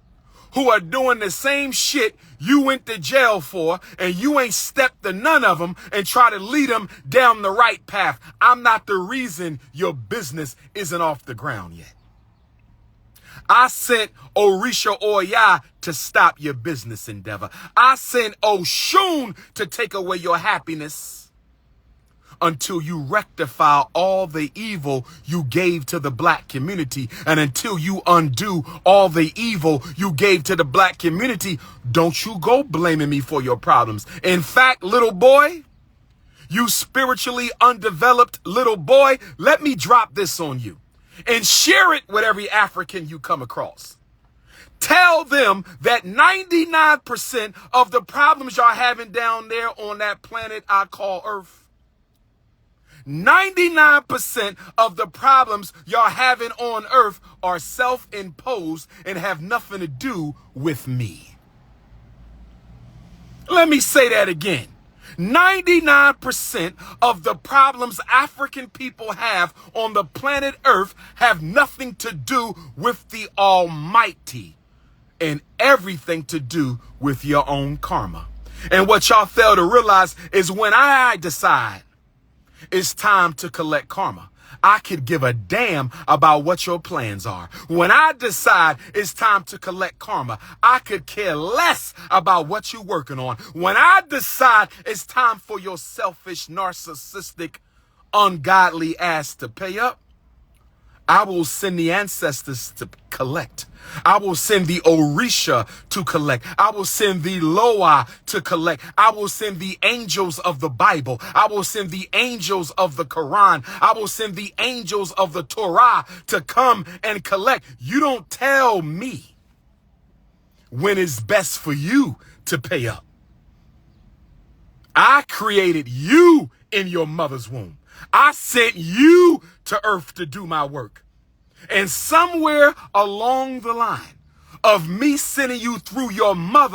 who are doing the same shit you went to jail for, and you ain't stepped to none of them and try to lead them down the right path. I'm not the reason your business isn't off the ground yet. I sent Orisha Oya to stop your business endeavor. I sent Oshun to take away your happiness until you rectify all the evil you gave to the black community. And until you undo all the evil you gave to the black community, don't you go blaming me for your problems. In fact, little boy, you spiritually undeveloped little boy, let me drop this on you and share it with every African you come across. Tell them that 99% of the problems y'all having down there on that planet I call Earth, 99% of the problems y'all having on Earth are self-imposed and have nothing to do with me. Let me say that again. 99% of the problems African people have on the planet Earth have nothing to do with the Almighty and everything to do with your own karma. And what y'all fail to realize is when I decide it's time to collect karma, I could give a damn about what your plans are. When I decide it's time to collect karma, I could care less about what you're working on. When I decide it's time for your selfish, narcissistic, ungodly ass to pay up, I will send the ancestors to collect. I will send the Orisha to collect. I will send the Loa to collect. I will send the angels of the Bible. I will send the angels of the Quran. I will send the angels of the Torah to come and collect. You don't tell me when it's best for you to pay up. I created you in your mother's womb. I sent you to earth to do my work. And somewhere along the line of me sending you through your mother,